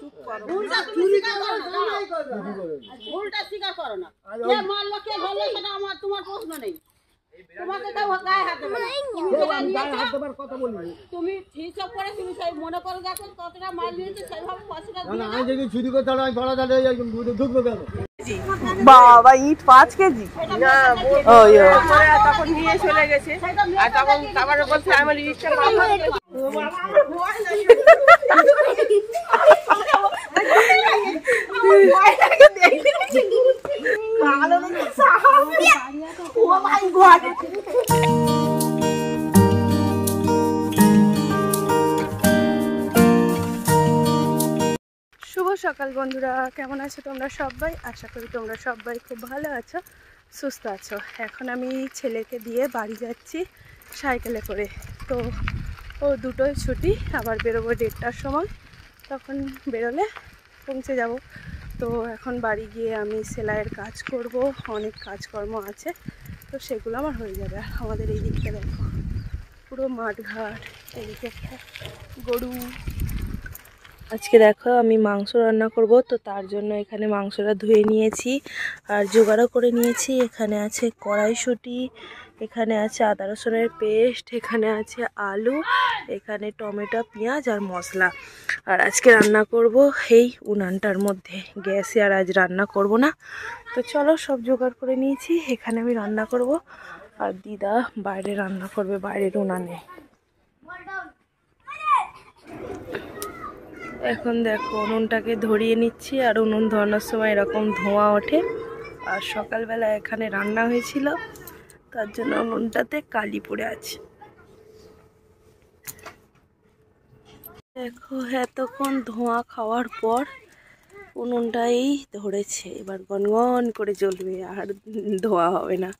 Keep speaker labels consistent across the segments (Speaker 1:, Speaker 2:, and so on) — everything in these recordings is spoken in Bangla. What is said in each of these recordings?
Speaker 1: চুপ করো,
Speaker 2: ভুলটা স্বীকার করো না। কে মারলো কে ধরলো সেটা আমার তোমার প্রশ্ন নেই। তোমাকে তো গায়ে হাত দেবে না। তুমি হিসাব করে তুমি সেই মনে করে দেখো কতটা মাল নিয়েছে সেইভাবে পয়সাটা দিয়ে দাও।
Speaker 3: যদি চুরি করতে হয় আমি ধরা যাবে ঢুকবো কেন?
Speaker 1: বাবা ইট 5 কেজি
Speaker 4: তখন নিয়ে চলে গেছে আর তখন আবার বলছে আমার ইটটা
Speaker 1: শুভ সকাল বন্ধুরা, কেমন আছো তোমরা সবাই? আশা করি তোমরা সবাই খুব ভালো আছো, সুস্থ আছো। এখন আমি ছেলেকে দিয়ে বাড়ি যাচ্ছি সাইকেলে করে। তো ও দুটোই ছুটি, আবার বেরোবো 1:30টার সময়, তখন বেরোলে পৌঁছে যাব। তো এখন বাড়ি গিয়ে আমি সেলাইয়ের কাজ করব, অনেক কাজকর্ম আছে, তো সেগুলো আমার হয়ে যাবে। আর আমাদের এই দিকটা দেখো পুরো মাঠঘাট, এদিকে একটা গরু। আজকে দেখো আমি মাংস রান্না করব, তো তার জন্য এখানে মাংসটা ধুয়ে নিয়েছি আর জোগাড়ও করে নিয়েছি। এখানে আছে কড়াইশুঁটি, এখানে আছে আদা রসুনের পেস্ট, এখানে আছে আলু, এখানে টমেটো, পেঁয়াজ আর মশলা। আর আজকে রান্না করব এই উনানটার মধ্যে, গ্যাসে আর আজ রান্না করব না। তো চলো সব জোগাড় করে নিয়েছি, এখানে আমি রান্না করব আর দিদা বাইরে রান্না করবে বাইরের উনানে। এখন দেখো উনুনটাকে ধরিয়ে নিচ্ছি, আর উনুন ধরানোর সময় এরকম ধোঁয়া ওঠে। আর সকালবেলা এখানে রান্না হয়েছিল, তার জন্য উনুনটাতে কালি পড়ে আছে। দেখো এতক্ষণ ধোঁয়া খাওয়ার পর উনুনটাই ধরেছে, এবার গনগন করে জ্বলবে, আর ধোঁয়া হবে না।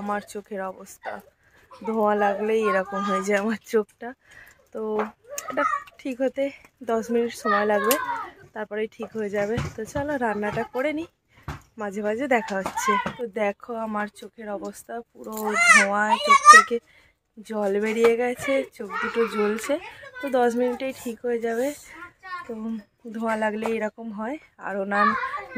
Speaker 1: আমার চোখের অবস্থা, ধোঁয়া লাগলেই এরকম হয়ে যায় আমার চোখটা। তো এটা ঠিক হতে 10 মিনিট সময় লাগবে, তারপরেই ঠিক হয়ে যাবে। তো চলো রান্নাটা করে নিই, মাঝে মাঝে দেখা হচ্ছে। তো দেখো আমার চোখের অবস্থা, পুরো ধোঁয়ায় চোখ থেকে জল বেরিয়ে গেছে, চোখ দুটো জ্বলছে। তো 10 মিনিটেই ঠিক হয়ে যাবে। তো ধোঁয়া লাগলে এরকম হয়, আর উনান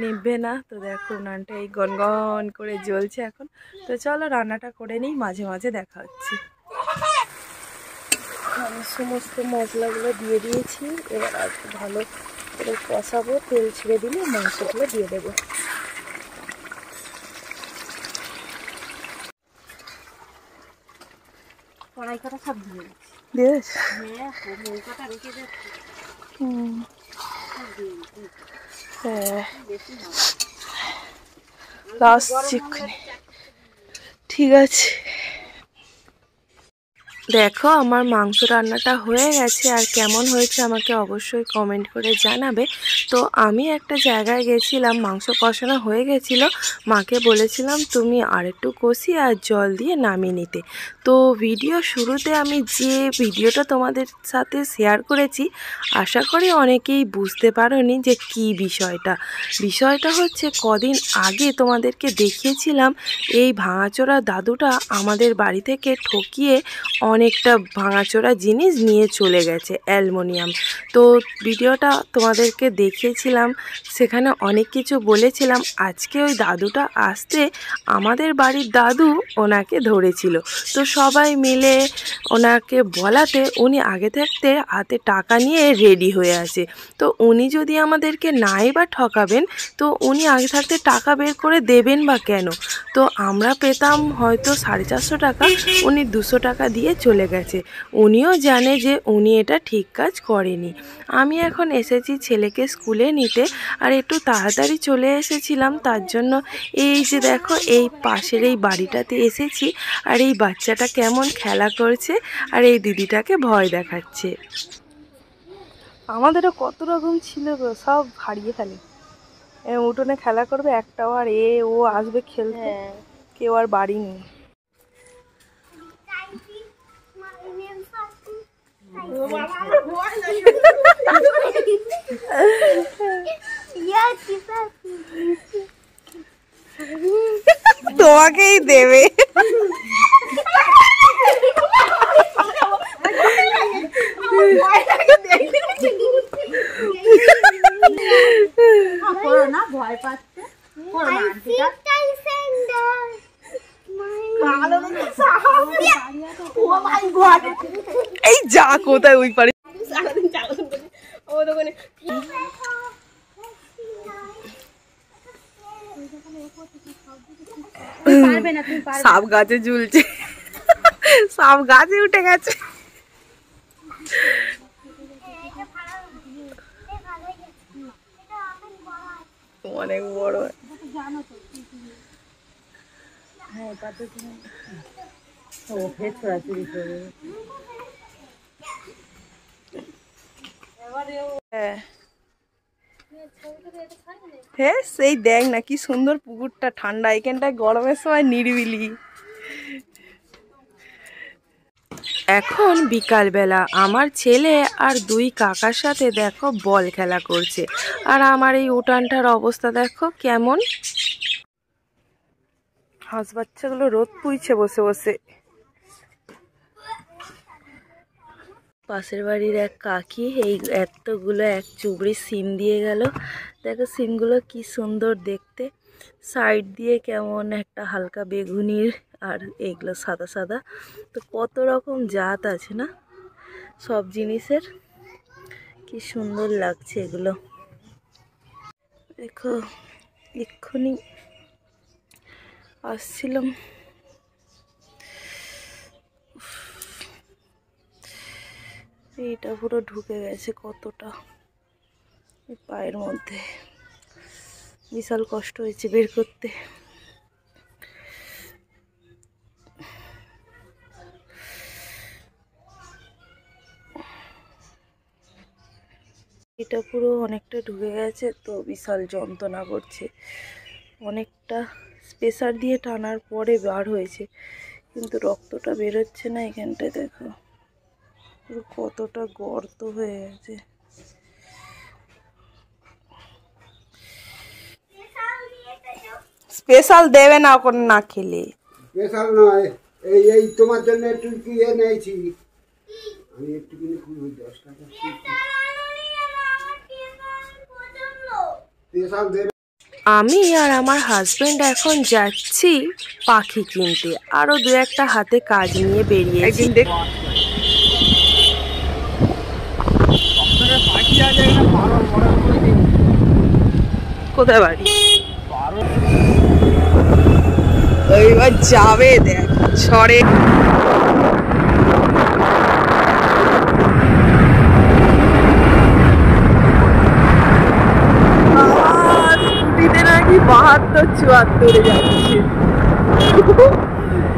Speaker 1: নিভবে না। তো দেখো উনানটা এই গনগন করে জ্বলছে এখন। তো চলো রান্নাটা করে নিই, মাঝে মাঝে দেখা হচ্ছে। আমি সমস্ত মশলাগুলো দিয়ে দিয়েছি, এবার আর ভালো করে কষাবো। তেল ছেড়ে দিলে মাংসগুলো দিয়ে দেবো।
Speaker 2: কড়াই কটা সব দিয়ে
Speaker 1: বেশ হ্যাঁ লাস্ট ঠিক আছে। দেখো আমার মাংস রান্নাটা হয়ে গেছে, আর কেমন হয়েছে আমাকে অবশ্যই কমেন্ট করে জানাবে। তো আমি একটা জায়গায় গেছিলাম, মাংস কষানো হয়ে গেছিলো, মাকে বলেছিলাম তুমি আর একটু কষি আর জল দিয়ে নামিয়ে নিতে। তো ভিডিও শুরুতে আমি যে ভিডিওটা তোমাদের সাথে শেয়ার করেছি, আশা করি অনেকেই বুঝতে পারোনি যে কি বিষয়টা হচ্ছে কদিন আগে তোমাদেরকে দেখিয়েছিলাম এই ভাঙাচোরা দাদুটা আমাদের বাড়ি থেকে ঠকিয়ে অনেকটা ভাঙাচোরা জিনিস নিয়ে চলে গেছে, অ্যালুমিনিয়াম। তো ভিডিওটা তোমাদেরকে দেখিয়েছিলাম, সেখানে অনেক কিছু বলেছিলাম। আজকে ওই দাদুটা আসতে আমাদের বাড়ির দাদু ওনাকে ধরেছিল। তো সবাই মিলে ওনাকে বলাতে উনি আগে থাকতে হাতে টাকা নিয়ে রেডি হয়ে আছে। তো উনি যদি আমাদেরকে নাই বা ঠকাবেন, তো উনি আগে থাকতে টাকা বের করে দেবেন বা কেন? তো আমরা পেতাম হয়তো 450 টাকা, উনি 200 টাকা দিয়ে চলে গেছে। উনিও জানে যে উনি এটা ঠিক কাজ করেনি। আমি এখন এসেছি ছেলেকে স্কুলে নিতে, আর একটু তাড়াতাড়ি চলে এসেছিলাম, তার জন্য এই যে দেখো এই পাশের এই বাড়িটাতে এসেছি। আর এই বাচ্চাটা কেমন খেলা করছে, আর এই দিদিটাকে ভয় দেখাচ্ছে। আমাদেরও কত রকম ছিল গো, সব হারিয়ে ফেলে। উঠোনে খেলা করবে একটাও, আর ও আসবে খেলতে, কেউ আর বাড়ি নেই। তোমাকেই দেবে।
Speaker 2: ভয় পাচ্ছে
Speaker 1: এই যা কোথায় ওই পারে সাপ গাছে ঝুলছে, সাপ গাছে উঠে গেছে। অনেক বড়। হ্যাঁ সেই দেখ না কি সুন্দর পুকুরটা, ঠান্ডা, এখানটায় গরমের সময় নিরিবিলি। এখন বিকালবেলা আমার ছেলে আর দুই কাকার সাথে দেখো বল খেলা করছে, আর আমার এই উঠানটার অবস্থা দেখো কেমন। হাঁস বাচ্চাগুলো রোদ পুইছে বসে বসে। পাশের বাড়ির এক কাকি এই এতগুলো এক চুবড়ি সিম দিয়ে গেল। দেখো সিমগুলো কি সুন্দর দেখতে, সাইড দিয়ে কেমন একটা হালকা বেগুনির, আর এগুলো সাদা সাদা। তো কত রকম জাত আছে না সব জিনিসের, কি সুন্দর লাগছে এগুলো। দেখো এক্ষুনি আসছিলাম, এটা পুরো ঢুকে গেছে কতটা পায়ের মধ্যে, বিশাল কষ্ট হয়েছে বের করতে। এটা পুরো অনেকটা ঢুকে গেছে, তো বিশাল যন্ত্রণা করছে। অনেকটা প্রেসার দিয়ে টানার পরে বার হয়েছে, কিন্তু রক্তটা বেরোচ্ছে না। এখানটায় দেখো পুরো কতটা গর্ত হয়ে গেছে। স্পেশাল দেবে না ওখানে না খেলে।
Speaker 3: স্পেশাল নয়, এই এই তোমার জন্য একটু কি এনেছি আমি, একটু কিনে খুব 10 টাকা স্পেশাল দেবে।
Speaker 1: আমি আর আমার হাজবেন্ড এখন যাচ্ছি পাখি কিনতে, আরো দু একটা হাতে কাজ নিয়ে বেরিয়েছি। কোথায় বাড়ি? এইবার যাবে দেখ ছড়ে। স্কুটিতে নাকি 72-74 যাচ্ছে,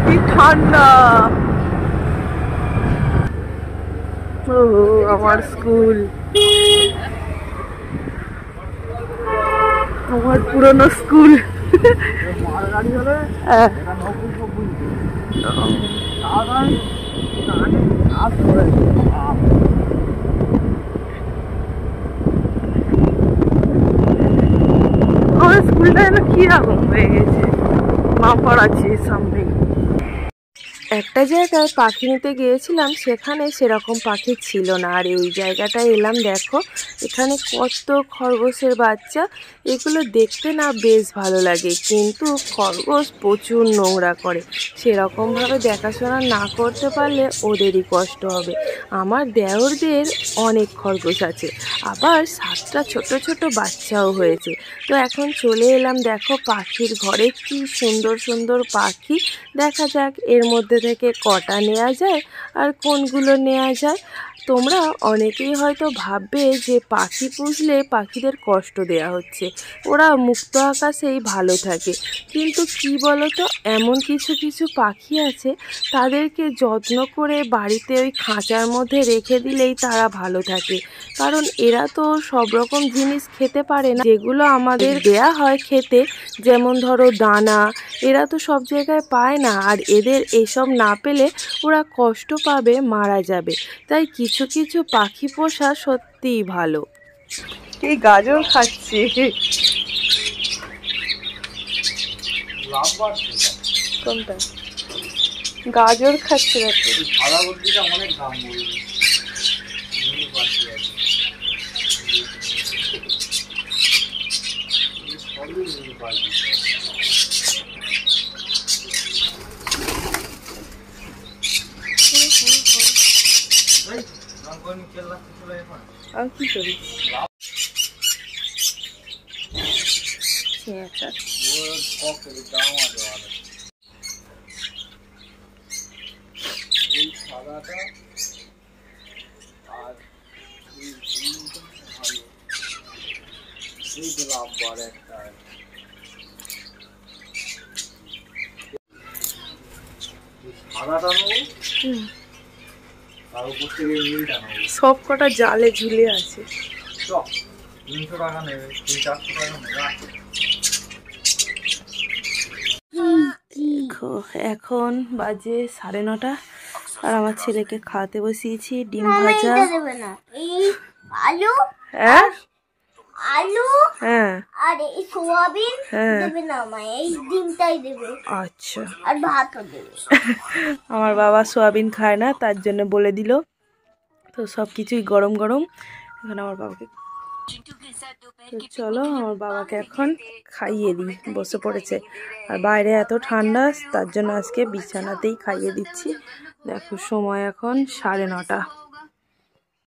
Speaker 1: কি ঠান্ডা। ও আমার স্কুল, আমার পুরনো স্কুল। আমার স্কুলটা যেন কিরকম হয়ে গেছে, মাপার আছে সামনে। একটা জায়গায় পাখি নিতে গিয়েছিলাম, সেখানে সেরকম পাখি ছিল না। আর এই জায়গাটায় এলাম, দেখো এখানে কত খরগোশের বাচ্চা। এগুলো দেখতে না বেশ ভালো লাগে, কিন্তু খরগোশ প্রচুর নোংরা করে। সেরকমভাবে দেখাশোনা না করতে পারলে ওদেরই কষ্ট হবে। আমার দেওরদের অনেক খরগোশ আছে, আবার 7টা ছোট ছোট বাচ্চাও হয়েছে। তো এখন চলে এলাম, দেখো পাখির ঘরে কি সুন্দর সুন্দর পাখি। দেখা যাক এর মধ্যে থেকে কটা নেওয়া যায় আর কোনগুলো নেওয়া যায়। তোমরা অনেকেই হয়তো ভাববে যে পাখি পুষলে পাখিদের কষ্ট দেওয়া হচ্ছে, ওরা মুক্ত আকাশেই ভালো থাকে। কিন্তু কি বলো তো, এমন কিছু কিছু পাখি আছে তাদেরকে যত্ন করে বাড়িতে ওই খাঁচার মধ্যে রেখে দিলেই তারা ভালো থাকে। কারণ এরা তো সব রকম জিনিস খেতে পারে না যেগুলো আমাদের দেয়া হয় খেতে, যেমন ধরো দানা, এরা তো সব জায়গায় পায় না। আর এদের এসব না পেলে ওরা কষ্ট পাবে, মারা যাবে। তাই কিছু কিছু পাখি পোষা সত্যিই ভালো। এই গাজর খাচ্ছে, কোনটা গাজর খাচ্ছে আর কি করি আচ্ছা সব কটা জালে ঝুলে আছে। এখন বাজে 9:30 আর আমার ছেলেকে খাওয়াতে বসিয়েছি ডিম ভাজা।
Speaker 2: আলু
Speaker 1: হ্যাঁ
Speaker 2: আলু
Speaker 1: হ্যাঁ
Speaker 2: আর এই সোয়াবিন
Speaker 1: হ্যাঁ
Speaker 2: দেবে না, আমায় এই ডিমটাই দেবে
Speaker 1: আচ্ছা।
Speaker 2: আর ভাতও দেবে।
Speaker 1: আমার বাবা সোয়াবিন খায় না, তার জন্য বলে দিল। তো সব কিছুই গরম গরম এখন আমার বাবাকে। তো চলো আমার বাবাকে এখন খাইয়ে দিই, বসে পড়েছে। আর বাইরে এত ঠান্ডা, তার জন্য আজকে বিছানাতেই খাইয়ে দিচ্ছি। দেখো সময় এখন 9:30।